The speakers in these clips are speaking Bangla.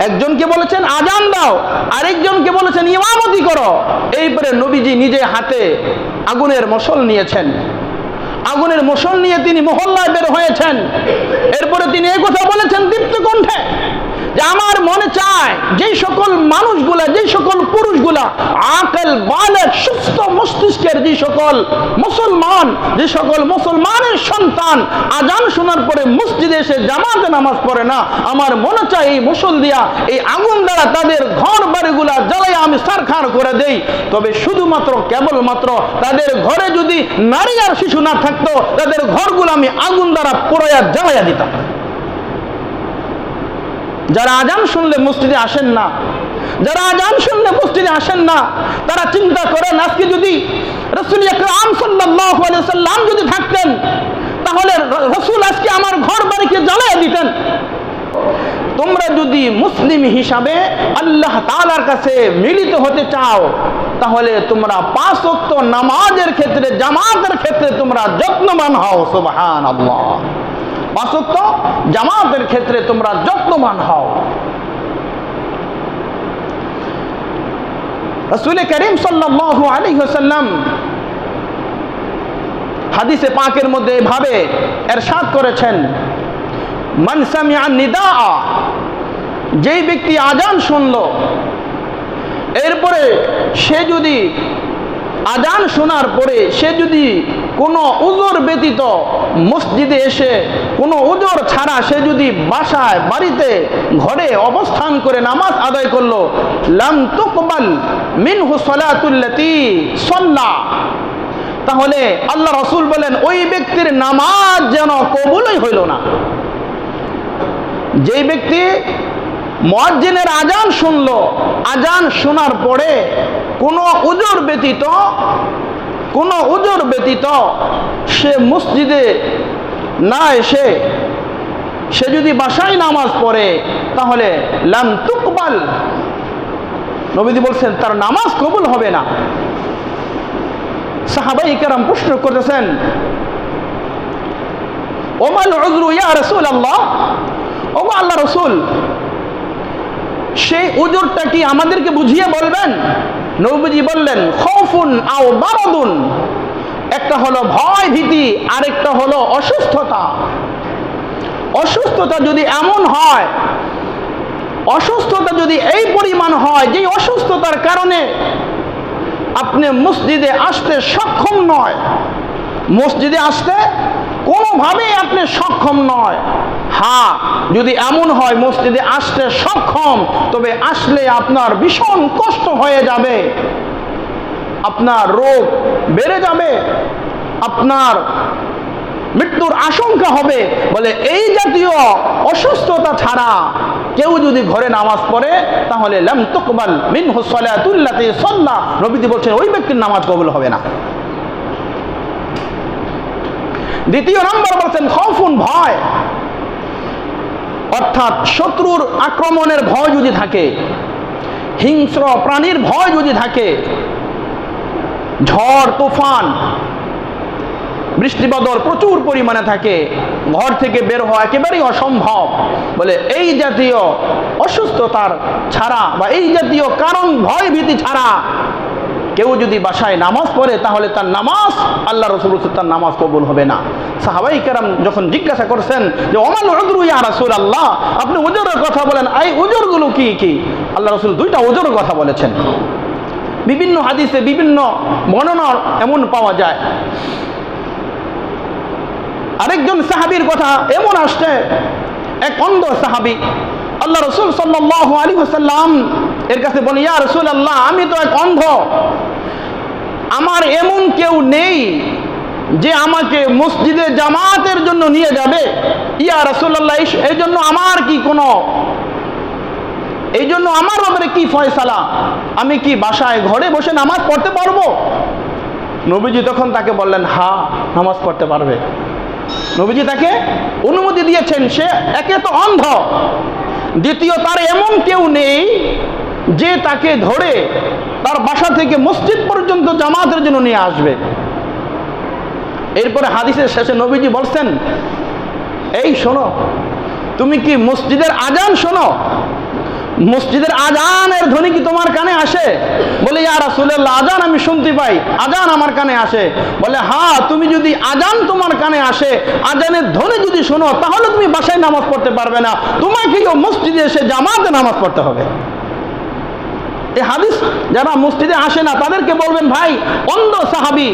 একজনকে বলেছেন আজান দাও, আরেকজনকে বলেছেন ইমামতি করো। এইপরে নবীজি নিজে হাতে আগুনের মশল নিয়েছেন, আগুনের মশল নিয়ে তিনি মহল্লায় বের হয়েছেন। এরপরে তিনি এই কথা বলেছেন দীপ্ত কণ্ঠে যে আমার মনে চায় যেই সকল মানুষগুলা, যেই সকল পুরুষগুলা আকল বালেগ সুস্থ মস্তিষ্কের যে সকল মুসলমান, যে সকল মুসলমানের সন্তান আজান শোনার পরে মসজিদে এসে জামাতে নামাজ পড়ে না, আমার মনে চায় এই মশল দিয়া, এই আগুন দ্বারা তাদের ঘর বাড়িগুলা জ্বালাই আমি সারখার করে দেই। তবে শুধুমাত্র কেবলমাত্র তাদের ঘরে যদি নারী আর শিশু না থাকতো, তাদের ঘরগুলো আমি আগুন দ্বারা পোড়াইয়া জ্বালাইয়া দিতাম। যারা আজান শুনলে মসজিদে আসেন না, যারা আজান শুনলে মসজিদে আসেন না, তারা চিন্তা করেন আজকে যদি রাসূল আকরাম সাল্লাল্লাহু আলাইহি ওয়াসাল্লাম যদি থাকতেন, তাহলে রাসূল আজকে আমার ঘর বাড়িকে জ্বালাইয়া দিতেন। তোমরা যদি মুসলিম হিসাবে আল্লাহ তাআলার কাছে মিলিত হতে চাও, তাহলে তোমরা 5 ওয়াক্ত নামাজের ক্ষেত্রে, জামাতের ক্ষেত্রে তোমরা যত্নবান হও। সুবহানাল্লাহ। 5 ওয়াক্ত জামাতের ক্ষেত্রে তোমরা যত্নবান হও। রাসূল করিম সাল্লাল্লাহু আলাইহি ওয়াসাল্লাম হাদিসে পাকের মধ্যে এভাবে ইরশাদ করেছেন, মান সামিআ নিদা, যেই ব্যক্তি আজান শুনলো, এরপরে সে যদি আজান শোনার পরে সে যদি কোনো উযর ব্যতীত মসজিদে এসে, কোনো উযর ছাড়া সে যদি বাসায়, বাড়িতে, ঘরে অবস্থান করে নামাজ আদায় করলো, লাম তুকবাল মিনহু সালাতুল্লাতি সাল্লা, তাহলে আল্লাহ রাসূল বলেন ওই ব্যক্তির নামাজ যেন কবুলই হইল না। যেই ব্যক্তি মুয়াজ্জিনের আজান শুনলো, আজান শোনার পরে কোনো উযর ব্যতীত সে মসজিদে না এসে সে যদি বাসায় নামাজ পড়ে, তাহলে লাম তুকবাল, নবীজি বলছেন তার নামাজ কবুল হবে না। সাহাবায়ে কেরাম প্রশ্ন করতেছেন, ওমাল উযরু ইয়া রাসূলুল্লাহ, ওগো আল্লাহ রাসূল, সেই উযরটা কি আমাদেরকে বুঝিয়ে বলবেন? নবীজি বললেন, খাউফুন আও মারাদুন, একটা হলো ভয় ভীতি, আরেকটা হলো অসুস্থতা। অসুস্থতা যদি এমন হয়, অসুস্থতা যদি এই পরিমাণ হয় যে অসুস্থতার কারণে আপনি মসজিদে আসতে সক্ষম নয়, মসজিদে আসতে কোনোভাবেই আপনি সক্ষম নয়। হ্যাঁ, যদি এমন হয় মসজিদে আসতে সক্ষম, তবে আসলে আপনার ভীষণ কষ্ট হয়ে যাবে, আপনার রোগ বেড়ে যাবে, আপনার মৃত্যুর আশঙ্কা হবে। বলে এই জাতীয় অসুস্থতা ছাড়া কেউ যদি ঘরে নামাজ পড়ে, তাহলে লাম তুকবাল মিনহু সালাতুল্লাতি সাল্লা, নবীজি বলছেন ওই ব্যক্তির নামাজ কবুল হবে না। দ্বিতীয় নম্বর বলছেন খাউফুন, ভয়, অর্থাৎ শত্রুর আক্রমণের ভয় যদি থাকে, হিংস্র প্রাণীর ভয় যদি থাকে, ঝড় তুফান বৃষ্টি বাদল প্রচুর পরিমাণে থাকে, ঘর থেকে বের হওয়া একেবারেই অসম্ভব। বলে এই জাতীয় অসুস্থতার ছাড়া বা এই জাতীয় কারণ ভয় ভীতি ছাড়া কেউ যদি বাসায় নামাজ পড়ে, তাহলে তার নামাজ, আল্লাহ রাসূল তার নামাজ কবুল হবে না। সাহাবায়ে কেরাম যখন জিজ্ঞাসা করছেন যে ওমাল উযরু ইয়া রাসূলুল্লাহ, আপনি উযরের কথা বলেন, এই উযরগুলো কি কি? আল্লাহ রাসূল 2টা উযরের কথা বলেছেন। বিভিন্ন হাদিসে বিভিন্ন বর্ণনা এমন পাওয়া যায়। আরেকজন সাহাবীর কথা এমন আসছে, এক অন্ধ সাহাবী আল্লাহ রাসূল সাল্লাল্লাহু আলাইহি ওয়াসাল্লাম এর কাছে বলে, ইয়া রাসূলুল্লাহ, আমি তো এক অন্ধ, আমার এমন কেউ নেই যে আমাকে মসজিদে জামাতের জন্য নিয়ে যাবে। ইয়া রাসূলুল্লাহ, এই জন্য আমার কি কোনো, এই জন্য আমার ব্যাপারে কি ফয়সালা? আমি কি বাসায় ঘরে বসে নামাজ পড়তে পারবো? নবীজি তখন তাকে বললেন, হ্যাঁ, নামাজ পড়তে পারবে। নবীজি তাকে অনুমতি দিয়েছেন। সে একে তো অন্ধ, দ্বিতীয় তার এমন কেউ নেই যে তাকে ধরে তার বাসা থেকে মসজিদ পর্যন্ত জামাতের জন্য নিয়ে আসবে। এরপরে হাদিসের শেষে নবীজি বলছেন, এই শোনো, তুমি কি মসজিদের আজান শোনো? মসজিদের আজানের ধ্বনি কি তোমার কানে আসে? বলে ইয়া রাসূলুল্লাহ, আজান আমি শুনতে পাই, আজান আমার কানে আসে। বলে হ্যাঁ, তুমি যদি আজান তোমার কানে আসে, আজানের ধ্বনি যদি শোনো, তাহলে তুমি বাসায় নামাজ পড়তে পারবে না, তোমাকেও মসজিদে এসে জামাতে নামাজ পড়তে হবে। এই হাদিস যারা মসজিদে আসে না তাদেরকে বলবেন, ভাই অন্ধ সাহাবী,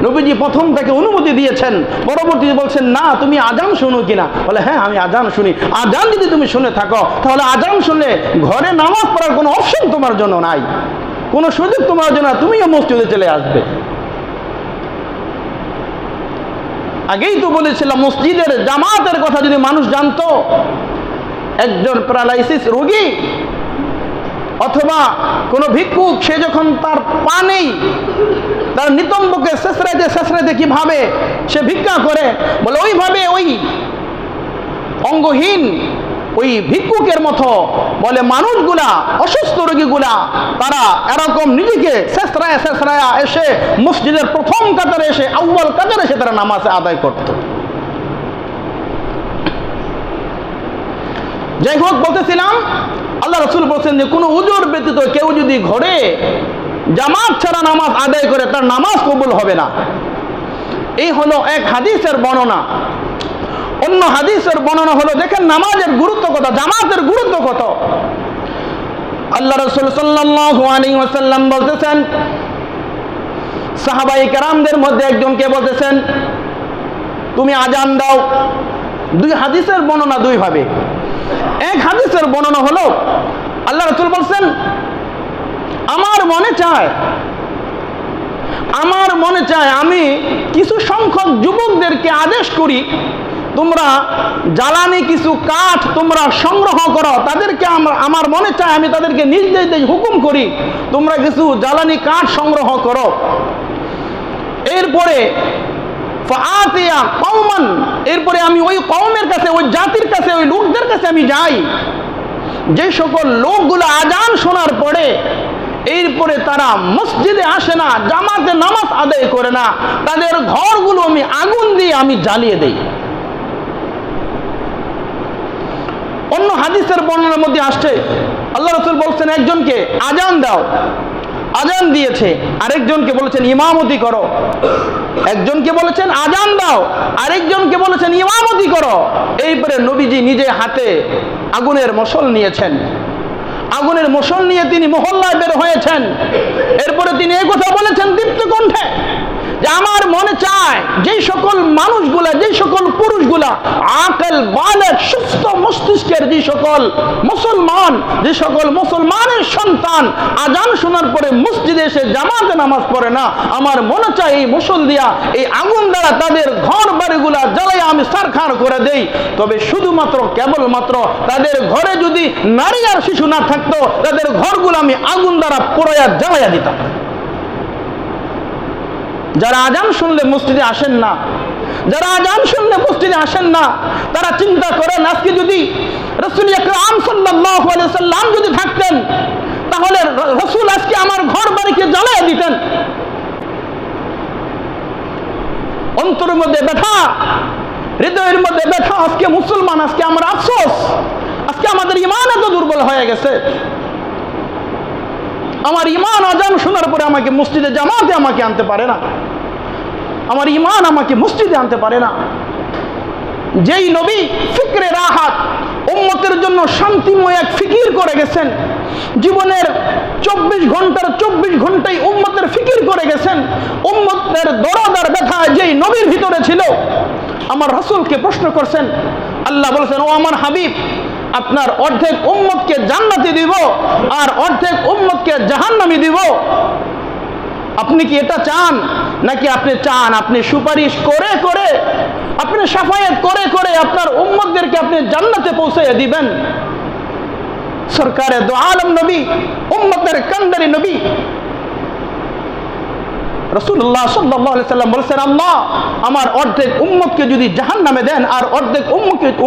নবীজি প্রথম থেকে অনুমতি দিয়েছেন, পরবর্তীতে বলছেন না তুমি আজান শুনো কিনা? বলে হ্যাঁ আমি আজান শুনি। আজান যদি তুমি শুনে থাকো, তাহলে আজান শুনলে ঘরে নামাজ পড়ার কোনো অপশন তোমার জন্য নাই, কোনো সুযোগ তোমার জন্য, তুমিও মসজিদে চলে আসবে। আগেই তো বলেছিলাম, মসজিদের জামাতের কথা যদি মানুষ জানতো, একজন প্যারালাইসিস রোগী অথবা কোনো ভিক্ষুক, সে যখন তার পা নেই, তার নিতম্বকে শেষরাইতে শেষরাইতে কিভাবে সে ভিক্ষা করে, বলে ওইভাবে ওই অঙ্গহীন ওই ভিক্ষুকের মতো বলে মানুষগুলা, অসুস্থ রোগীগুলা, তারা এরকম নিজেকে শেষরায়া শেষরায়া এসে মসজিদের প্রথম কাতারে এসে, আউয়াল কাতারে এসে তারা নামাজ আদায় করত। যাই হোক, বলতেছিলাম আল্লাহ রাসূল বলছেন যে কোনো উজুর ব্যতীত কেউ যদি ঘরে জামাত ছাড়া নামাজ আদায় করে, তার নামাজ কবুল হবে না। এই হলো এক হাদিসের বর্ণনা। অন্য হাদিসের বর্ণনা হলো, দেখেন নামাজের গুরুত্ব কত, জামাতের গুরুত্ব কত। আল্লাহ রাসূল সাল্লাল্লাহু আলাইহি ওয়াসাল্লাম বলতেছেন, সাহাবায়ে কেরামদের মধ্যে একজনকে বলতেছেন তুমি আজান দাও। দুই হাদিসের বর্ণনা দুই ভাবে। এক হাদিসের বর্ণনা হলো, আল্লাহ রাসূল বলছেন আমার মনে চায় আমি কিছু সংখ্যক যুবকদেরকে আদেশ করি, তোমরা জ্বালানি কিছু কাঠ তোমরা সংগ্রহ করো, তাদেরকে আমার মনে চায় আমি তাদেরকে নির্দেশ হুকুম করি, তোমরা কিছু জ্বালানি কাঠ সংগ্রহ করো। এরপরে এরপরে আমি ওই কওমের কাছে, ওই জাতির কাছে, ওই লোকদের কাছে আমি যাই, যে সকল লোকগুলো আজান শোনার পরে এরপরে তারা মসজিদে আসে না, জামাতে নামাজ আদায় করে না, তাদের ঘরগুলো আমি আগুন দিয়ে আমি জ্বালিয়ে দেই। অন্য হাদিসের বর্ণনার মধ্যে আসছে, আল্লাহ রাসূল বলছেন একজনকে আজান দাও, আজান দিয়েছে, আরেকজনকে বলেছেন ইমামতি করো। একজনকে বলেছেন আজান দাও, আরেকজনকে বলেছেন ইমামতি করো। এইপরে নবীজি নিজে হাতে আগুনের মশল নিয়েছেন, আগুনের মশল নিয়ে তিনি মহল্লায় বের হয়েছেন। এরপরে তিনি এই কথা বলেছেন দীপ্ত কণ্ঠে যে আমার মনে চায় যে সকল মানুষগুলা, যে সকল পুরুষগুলা আকল বালেগ সুস্থ মস্তিষ্কের যে সকল মুসলমান, যে সকল মুসলমানের সন্তান আজান শোনার পরে মসজিদে এসে জামাতে নামাজ পড়ে না, আমার মনে চায় এই মশল দিয়া, এই আগুন দ্বারা তাদের ঘর বাড়িগুলা জ্বালাই আমি সারখার করে দেই। তবে শুধুমাত্র কেবলমাত্র তাদের ঘরে যদি নারী আর শিশু না থাকতো, তাদের ঘরগুলো আমি আগুন দ্বারা পোড়াইয়া জ্বালাইয়া দিতাম। যারা আজান শুনলে মসজিদে আসেন না, যারা আজান শুনলে মসজিদে আসেন না, তারা চিন্তা করেন আজকে যদি রাসূল আকরাম সাল্লাল্লাহু আলাইহি ওয়াসাল্লাম যদি থাকতেন, তাহলে রাসূল আজকে আমার ঘর বাড়িকে জ্বালাইয়া দিতেন। অন্তরের মধ্যে ব্যথা, হৃদয়ের মধ্যে ব্যথা, আজকে মুসলমান, আজকে আমার আফসোস, আজকে আমাদের ঈমান এত দুর্বল হয়ে গেছে। আমার ঈমান আজান শোনার পরে আমাকে মসজিদে জামাতে আমাকে আনতে পারে না, আমার ঈমান আমাকে মসজিদে আনতে পারে না। যেই নবী ফিকরে রাহাত, উম্মতের জন্য শান্তিময় এক ফিকির করে গেছেন, জীবনের 24 ঘন্টার 24 ঘন্টায় উম্মতের ফিকির করে গেছেন, উম্মতের দরদ আর ব্যথা যেই নবীর ভিতরে ছিল, আমার রাসূলকে প্রশ্ন করছেন। আল্লাহ বলেছেন ও আমার হাবিব, আপনার অর্ধেক উম্মতকে জান্নাতে দিব আর অর্ধেক উম্মতকে জাহান্নামে দিব। আপনি কি এটা চান? নাকি আপনি চান আপনি সুপারিশ করে করে, আপনি শাফায়াত করে করে আপনার উম্মতদেরকে আপনি জান্নাতে পৌঁছে দিবেন? সরকারে দো আলম নবী, উম্মতের কান্ডারি নবী রাসূলুল্লাহ সাল্লাল্লাহু আলাইহি সাল্লাম বলেছেন, আল্লাহ আমার অর্ধেক উম্মতকে যদি জাহান্নামে দেন আর অর্ধেক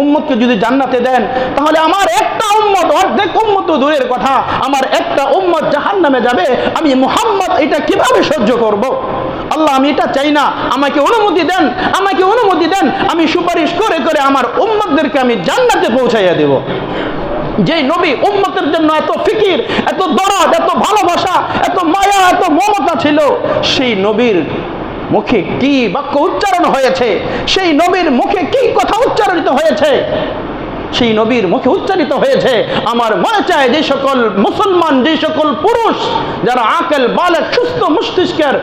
উম্মতকে যদি জান্নাতে দেন, তাহলে আমার একটা উম্মত, অর্ধেক উম্মত তো দূরের কথা, আমার একটা উম্মত জাহান্নামে যাবে, আমি মুহাম্মদ এটা কিভাবে সহ্য করব? আল্লাহ আমি এটা চাই না, আমাকে অনুমতি দেন, আমাকে অনুমতি দেন, আমি সুপারিশ করে করে আমার উম্মতদেরকে আমি জান্নাতে পৌঁছাইয়া দেব। যে নবী উম্মতের জন্য এত ফিকির, এত দরদ, এত ভালোবাসা, এত মায়া, এত মমতা ছিল, সেই নবীর মুখে কি বাক্য উচ্চারণ হয়েছে, সেই নবীর মুখে কি কথা উচ্চারিত হয়েছে, সেই নবীর মুখে উচ্চারিত হয়েছে। আমার মনে চায় যে সকল মুসলমান, যে সকল পুরুষ যারা আকেল বালেগ সুস্থ মস্তিষ্কের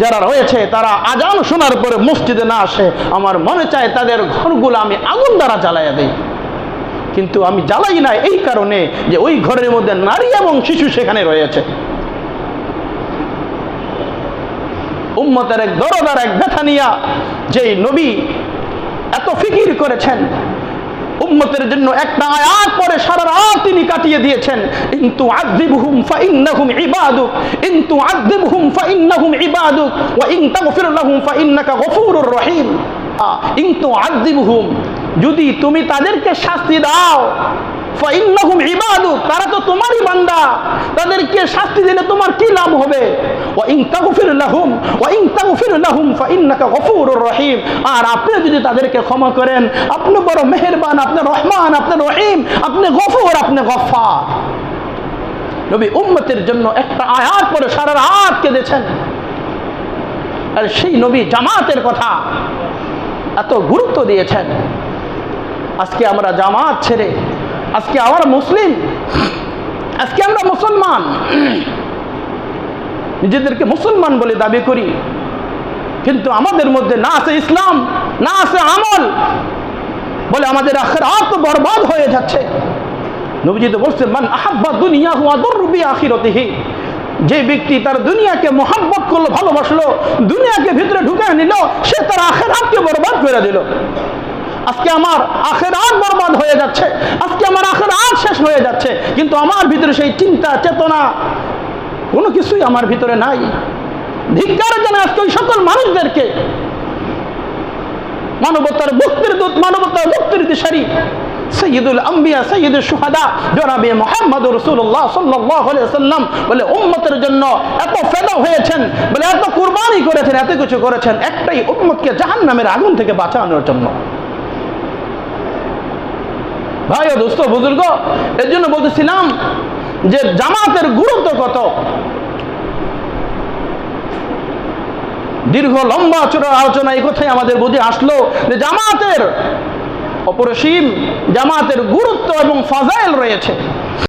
যারা রয়েছে, তারা আজান শোনার পরে মসজিদে না আসে, আমার মনে চায় তাদের ঘরগুলো আমি আগুন দ্বারা জ্বালাইয়া দেই। কিন্তু আমি জ্বালাই না এই কারণে যে ওই ঘরের মধ্যে নারী এবং শিশু সেখানে রয়েছে। উম্মতের এক দরদ আর এক ব্যথা নিয়া যেই নবী এত ফিকির করেছেন, উম্মতের জন্য একটা আয়াত পরে সারা রাত তিনি কাটিয়ে দিয়েছেন। ইনতু আযিবহুম ফাইন্নাহুম ইবাদুক, ইনতু আযিবহুম ফাইন্নাহুম ইবাদুক ওয়া ইন তাগফির লাহুম ফাইন্নাকা গফুরুর রহিম। ইনতু আযিবহুম, যদি তুমি তাদেরকে শাস্তি দাও, ফাইন্নাহুম ইবাদুক, তারা তো তোমারই বান্দা, তাদেরকে শাস্তি দিলে তোমার কি লাভ হবে? ওয়া ইন তাগফির লাহুম, ওয়া ইন তাগফির লাহুম ফাইন্নাকা গফুরুর রহিম, আর আপনি যদি তাদেরকে ক্ষমা করেন, আপনি বড় মেহেরবান, আপনি রহমান, আপনি রহিম, আপনি গফুর, আপনি গফফার। নবী উম্মতের জন্য একটা আয়াত পরে সারা রাত কেঁদেছেন। আর সেই নবী জামাতের কথা এত গুরুত্ব দিয়েছেন। আজকে আমরা জামাত ছেড়ে, আজকে আমরা মুসলিম, আজকে আমরা মুসলমান, নিজেদেরকে মুসলমান বলে দাবি করি, কিন্তু আমাদের মধ্যে না আছে ইসলাম, না আছে আমল, বলে আমাদের আখিরাত বরবাদ হয়ে যাচ্ছে। নবীজি তো বলছেন, মান আহাব্বা দুনিয়াহু আদররু বিআখিরাতিহি, যে ব্যক্তি তার দুনিয়াকে মোহাব্বত করলো, ভালোবাসলো, দুনিয়াকে ভিতরে ঢুকে নিল, সে তার আখিরাতকে বরবাদ করে দিল। আজকে আমার আখিরাত বরবাদ হয়ে যাচ্ছে, আজকে আমার আখিরাত শেষ হয়ে যাচ্ছে, কিন্তু আমার ভিতরে সেই চিন্তা চেতনা কোনো কিছুই আমার ভিতরে নাই। ধিক্কার জানাই আজকে ওই সকল মানুষদেরকে, মানবতার মুক্তির দূত, মানবতার মুক্তির দিশারি সৈয়দুল আম্বিয়া, সৈয়দুল শুহাদা জনাবে মুহাম্মদ রাসূলুল্লাহ সাল্লাল্লাহু আলাইহি ওয়াসাল্লাম বলে উম্মতের জন্য এত ফেদা হয়েছেন, বলে এত কুরবানি করেছেন, এত কিছু করেছেন, একটাই উম্মতকে জাহান্নামের আগুন থেকে বাঁচানোর জন্য। ভাই ও দোস্ত বুজুর্গ, এর জন্য বলতেছিলাম যে জামাতের গুরুত্ব কত। দীর্ঘ লম্বা চূড়া আলোচনা এই কথাই আমাদের বুঝে আসলো যে জামাতের অপরিসীম, জামাতের গুরুত্ব এবং ফাজাইল রয়েছে।